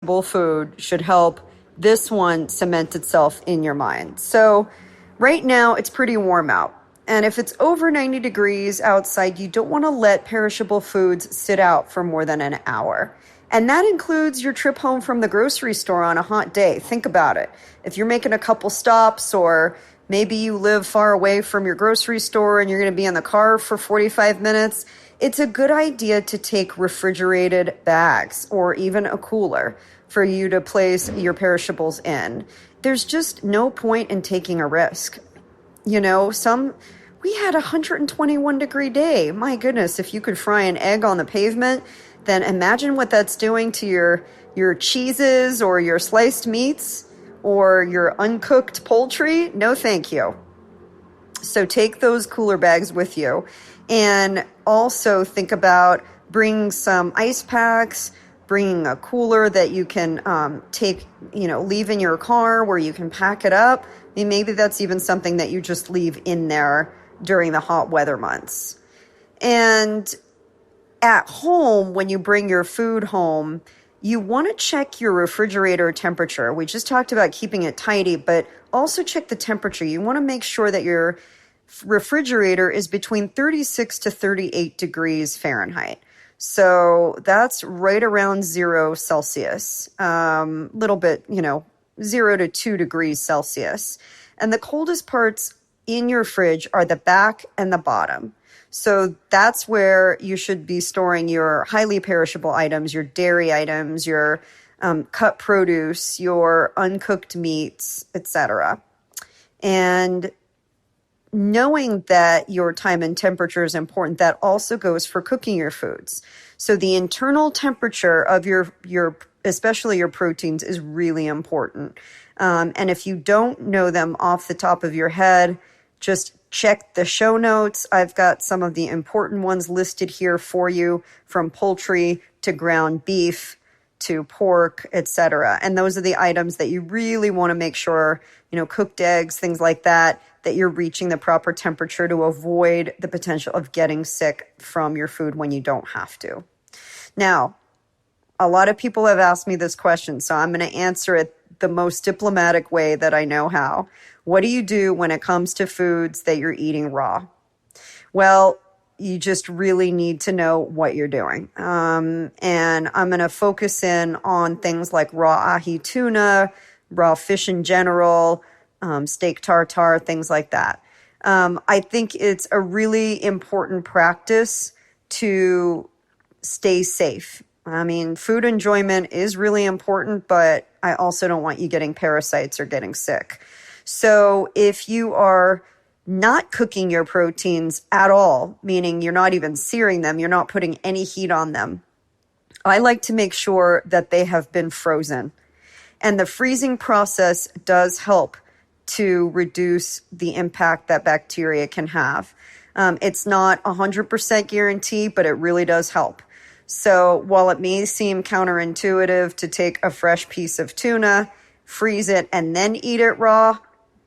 food should help this one cement itself in your mind. So right now it's pretty warm out. And if it's over 90 degrees outside, you don't want to let perishable foods sit out for more than an hour. And that includes your trip home from the grocery store on a hot day. Think about it. If you're making a couple stops, or maybe you live far away from your grocery store and you're going to be in the car for 45 minutes, it's a good idea to take refrigerated bags or even a cooler for you to place your perishables in. There's just no point in taking a risk. You know, we had a 121 degree day. My goodness, if you could fry an egg on the pavement, then imagine what that's doing to your cheeses or your sliced meats or your uncooked poultry. No, thank you. So take those cooler bags with you, and also think about bringing some ice packs, bringing a cooler that you can leave in your car where you can pack it up. And maybe that's even something that you just leave in there during the hot weather months. And at home, when you bring your food home, you want to check your refrigerator temperature. We just talked about keeping it tidy, but also check the temperature. You want to make sure that your refrigerator is between 36 to 38 degrees Fahrenheit. So that's right around 0 Celsius, little bit, 0 to 2 degrees Celsius. And the coldest parts in your fridge are the back and the bottom. So that's where you should be storing your highly perishable items, your dairy items, your cut produce, your uncooked meats, etc. And knowing that your time and temperature is important, that also goes for cooking your foods. So the internal temperature of your especially your proteins, is really important. And if you don't know them off the top of your head, just check the show notes. I've got some of the important ones listed here for you, from poultry to ground beef to pork, etc. And those are the items that you really want to make sure, cooked eggs, things like that you're reaching the proper temperature to avoid the potential of getting sick from your food when you don't have to. Now, a lot of people have asked me this question, so I'm going to answer it the most diplomatic way that I know how. What do you do when it comes to foods that you're eating raw? Well, you just really need to know what you're doing. And I'm going to focus in on things like raw ahi tuna, raw fish in general, steak tartare, things like that. I think it's a really important practice to stay safe. I mean, food enjoyment is really important, but I also don't want you getting parasites or getting sick. So if you are not cooking your proteins at all, meaning you're not even searing them, you're not putting any heat on them, I like to make sure that they have been frozen. And the freezing process does help to reduce the impact that bacteria can have. It's not 100% guarantee, but it really does help. So while it may seem counterintuitive to take a fresh piece of tuna, freeze it, and then eat it raw,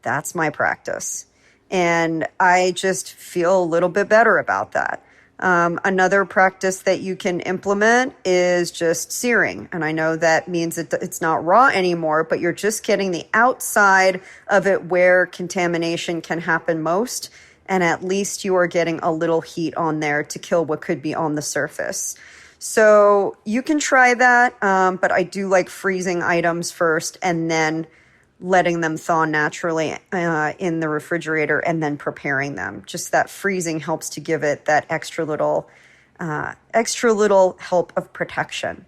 that's my practice. And I just feel a little bit better about that. Another practice that you can implement is just searing. And I know that means it's not raw anymore, but you're just getting the outside of it where contamination can happen most. And at least you are getting a little heat on there to kill what could be on the surface. So you can try that, but I do like freezing items first and then letting them thaw naturally in the refrigerator and then preparing them. Just that freezing helps to give it that extra little help of protection.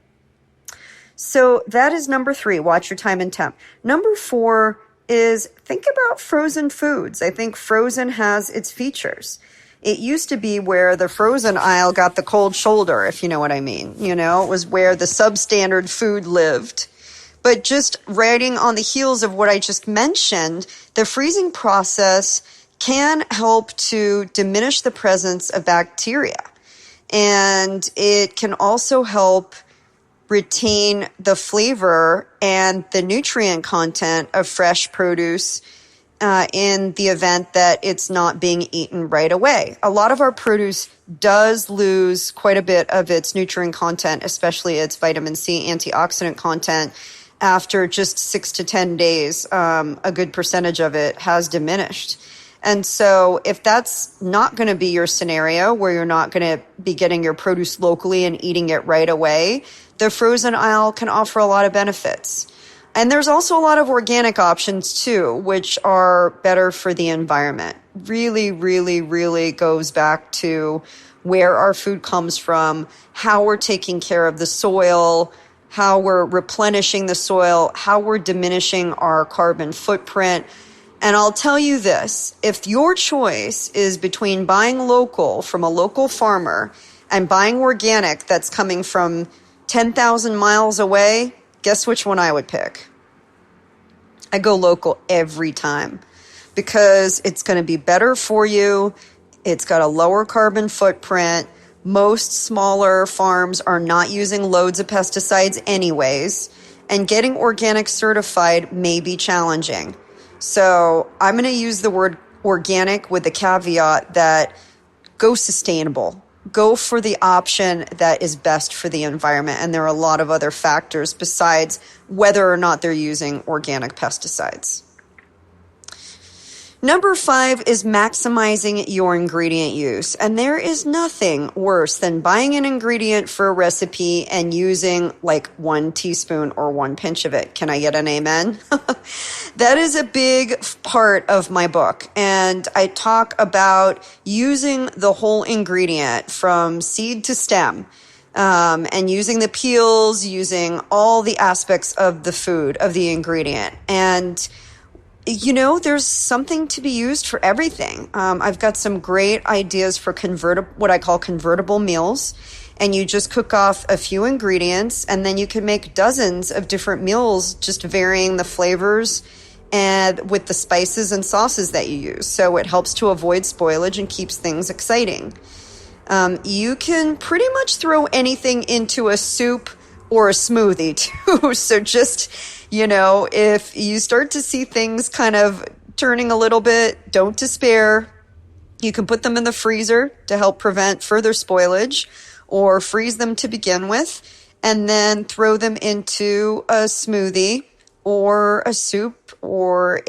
So that is number 3, watch your time and temp. Number 4 is think about frozen foods. I think frozen has its features. It used to be where the frozen aisle got the cold shoulder, if you know what I mean. It was where the substandard food lived. But just riding on the heels of what I just mentioned, the freezing process can help to diminish the presence of bacteria. And it can also help retain the flavor and the nutrient content of fresh produce in the event that it's not being eaten right away. A lot of our produce does lose quite a bit of its nutrient content, especially its vitamin C antioxidant content, after just 6 to 10 days. A good percentage of it has diminished. And so if that's not going to be your scenario, where you're not going to be getting your produce locally and eating it right away, the frozen aisle can offer a lot of benefits. And there's also a lot of organic options too, which are better for the environment. Really, really, really goes back to where our food comes from, how we're taking care of the soil, how we're replenishing the soil, how we're diminishing our carbon footprint. And I'll tell you this, if your choice is between buying local from a local farmer and buying organic that's coming from 10,000 miles away, guess which one I would pick? I go local every time because it's going to be better for you. It's got a lower carbon footprint. Most smaller farms are not using loads of pesticides anyways, and getting organic certified may be challenging. So I'm going to use the word organic with the caveat that go sustainable. Go for the option that is best for the environment. And there are a lot of other factors besides whether or not they're using organic pesticides. Number 5 is maximizing your ingredient use. And there is nothing worse than buying an ingredient for a recipe and using like 1 teaspoon or 1 pinch of it. Can I get an amen? That is a big part of my book. And I talk about using the whole ingredient from seed to stem, and using the peels, using all the aspects of the food, of the ingredient. And you know, there's something to be used for everything. I've got some great ideas for what I call convertible meals. And you just cook off a few ingredients, and then you can make dozens of different meals, just varying the flavors and with the spices and sauces that you use. So it helps to avoid spoilage and keeps things exciting. You can pretty much throw anything into a soup or a smoothie too. So just, you know, if you start to see things kind of turning a little bit, don't despair. You can put them in the freezer to help prevent further spoilage, or freeze them to begin with, and then throw them into a smoothie or a soup or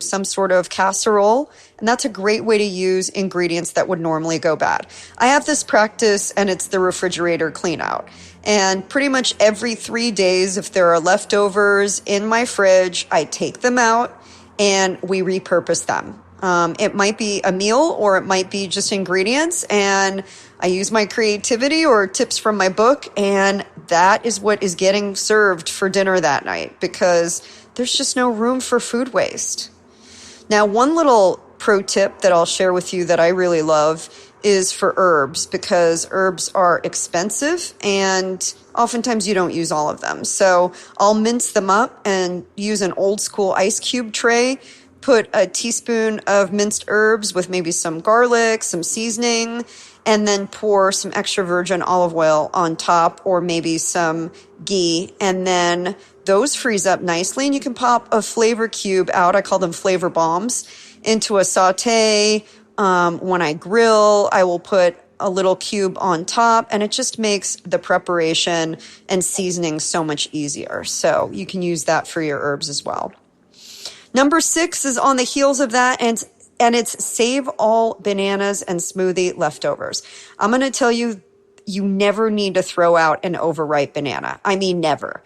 some sort of casserole. And that's a great way to use ingredients that would normally go bad. I have this practice, and it's the refrigerator clean out. And pretty much every 3 days, if there are leftovers in my fridge, I take them out and we repurpose them. It might be a meal, or it might be just ingredients, and I use my creativity or tips from my book, and that is what is getting served for dinner that night, because there's just no room for food waste. Now, one little pro tip that I'll share with you that I really love is for herbs, because herbs are expensive and oftentimes you don't use all of them. So I'll mince them up and use an old school ice cube tray, put a teaspoon of minced herbs with maybe some garlic, some seasoning, and then pour some extra virgin olive oil on top, or maybe some ghee. And then those freeze up nicely, and you can pop a flavor cube out. I call them flavor bombs, into a saute. When I grill, I will put a little cube on top, and it just makes the preparation and seasoning so much easier. So you can use that for your herbs as well. Number 6 is on the heels of that, and it's save all bananas and smoothie leftovers. I'm going to tell you, you never need to throw out an overripe banana. I mean, never.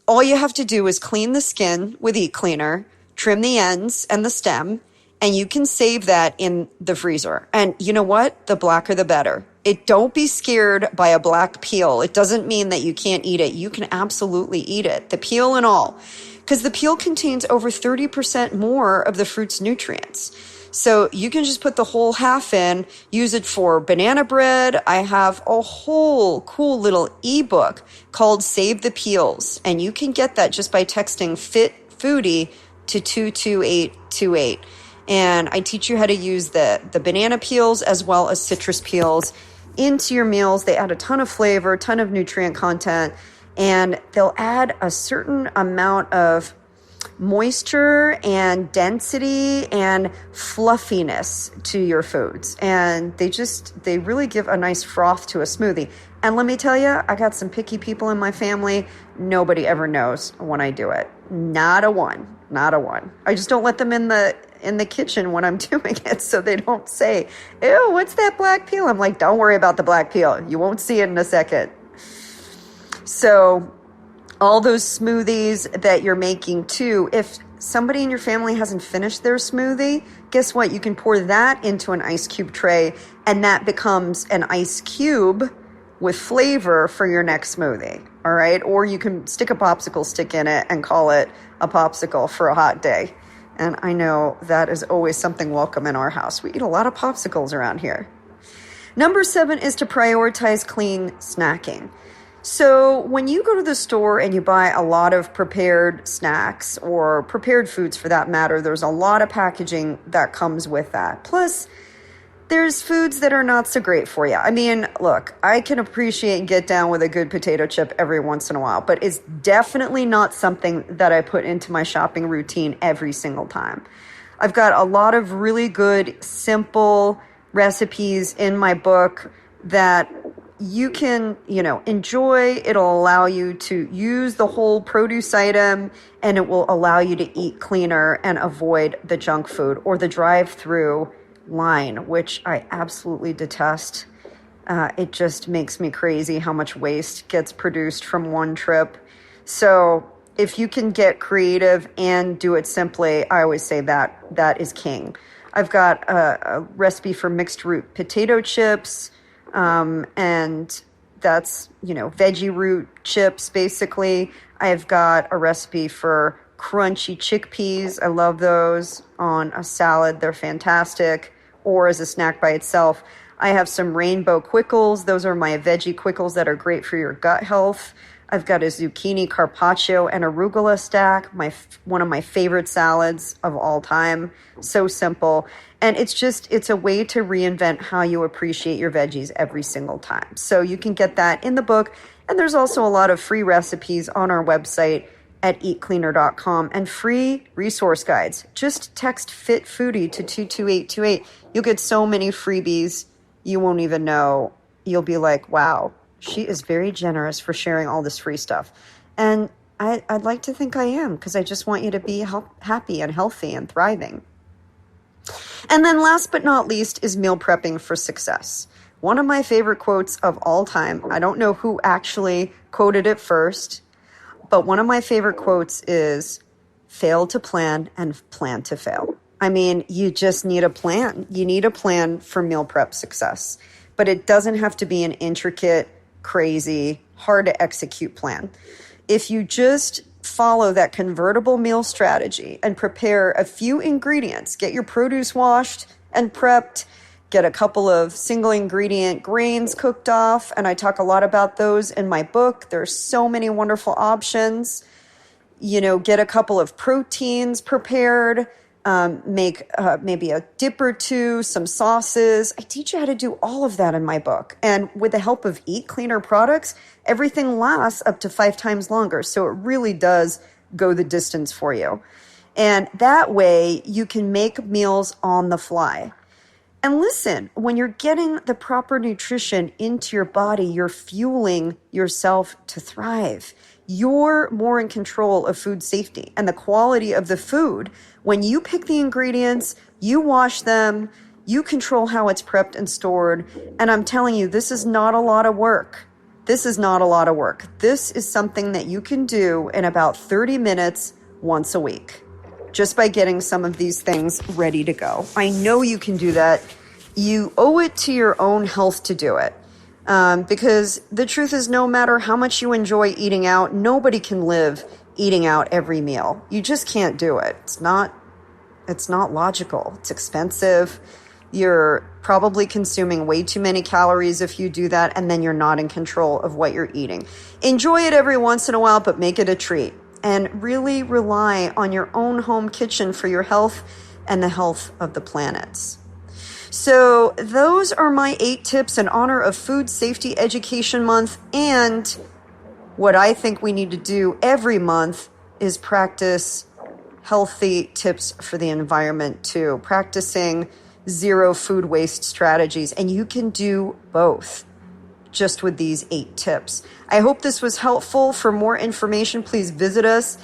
All you have to do is clean the skin with Eat Cleaner, trim the ends and the stem, and you can save that in the freezer. And you know what? The blacker the better. Don't be scared by a black peel. It doesn't mean that you can't eat it. You can absolutely eat it, the peel and all, because the peel contains over 30% more of the fruit's nutrients. So you can just put the whole half in, use it for banana bread. I have a whole cool little ebook called Save the Peels, and you can get that just by texting Foodie to 22828. And I teach you how to use the banana peels as well as citrus peels into your meals. They add a ton of flavor, a ton of nutrient content, and they'll add a certain amount of moisture and density and fluffiness to your foods. And they really give a nice froth to a smoothie. And let me tell you, I got some picky people in my family. Nobody ever knows when I do it. Not a one. I just don't let them in the kitchen when I'm doing it, so they don't say, ew, what's that black peel? I'm like, don't worry about the black peel. You won't see it in a second. So all those smoothies that you're making too, if somebody in your family hasn't finished their smoothie, guess what? You can pour that into an ice cube tray, and that becomes an ice cube with flavor for your next smoothie. All right. Or you can stick a popsicle stick in it and call it a popsicle for a hot day. And I know that is always something welcome in our house. We eat a lot of popsicles around here. Number 7 is to prioritize clean snacking. So when you go to the store and you buy a lot of prepared snacks or prepared foods for that matter, there's a lot of packaging that comes with that. Plus, there's foods that are not so great for you. I mean, look, I can appreciate and get down with a good potato chip every once in a while, but it's definitely not something that I put into my shopping routine every single time. I've got a lot of really good, simple recipes in my book that you can, enjoy. It'll allow you to use the whole produce item, and it will allow you to eat cleaner and avoid the junk food or the drive-through line, which I absolutely detest. It just makes me crazy how much waste gets produced from one trip. So if you can get creative and do it simply, I always say that is king. I've got a recipe for mixed root potato chips, and that's, veggie root chips, basically. I've got a recipe for crunchy chickpeas. I love those on a salad. They're fantastic. Or as a snack by itself. I have some rainbow quickles. Those are my veggie quickles that are great for your gut health. I've got a zucchini carpaccio and arugula stack, one of my favorite salads of all time. So simple. And it's a way to reinvent how you appreciate your veggies every single time. So you can get that in the book. And there's also a lot of free recipes on our website at eatcleaner.com and free resource guides. Just text Fit Foodie to 22828. You'll get so many freebies you won't even know. You'll be like, wow, she is very generous for sharing all this free stuff. And I'd like to think I am, because I just want you to be happy and healthy and thriving. And then last but not least is meal prepping for success. One of my favorite quotes of all time. I don't know who actually quoted it first, but one of my favorite quotes is, fail to plan and plan to fail. I mean, you just need a plan. You need a plan for meal prep success. But it doesn't have to be an intricate, crazy, hard to execute plan. If you just follow that convertible meal strategy and prepare a few ingredients, get your produce washed and prepped, get a couple of single ingredient grains cooked off, and I talk a lot about those in my book. There's so many wonderful options. Get a couple of proteins prepared, make maybe a dip or two, some sauces. I teach you how to do all of that in my book. And with the help of Eat Cleaner products, everything lasts up to 5 times longer. So it really does go the distance for you. And that way you can make meals on the fly. And listen, when you're getting the proper nutrition into your body, you're fueling yourself to thrive. You're more in control of food safety and the quality of the food. When you pick the ingredients, you wash them, you control how it's prepped and stored. And I'm telling you, this is not a lot of work. This is not a lot of work. This is something that you can do in about 30 minutes once a week, just by getting some of these things ready to go. I know you can do that. You owe it to your own health to do it. Because the truth is, no matter how much you enjoy eating out, nobody can live eating out every meal. You just can't do it. It's not logical. It's expensive. You're probably consuming way too many calories if you do that, and then you're not in control of what you're eating. Enjoy it every once in a while, but make it a treat. And really rely on your own home kitchen for your health and the health of the planet. So those are my 8 tips in honor of Food Safety Education Month. And what I think we need to do every month is practice healthy tips for the environment too, practicing zero food waste strategies. And you can do both just with these 8 tips. I hope this was helpful. For more information, please visit us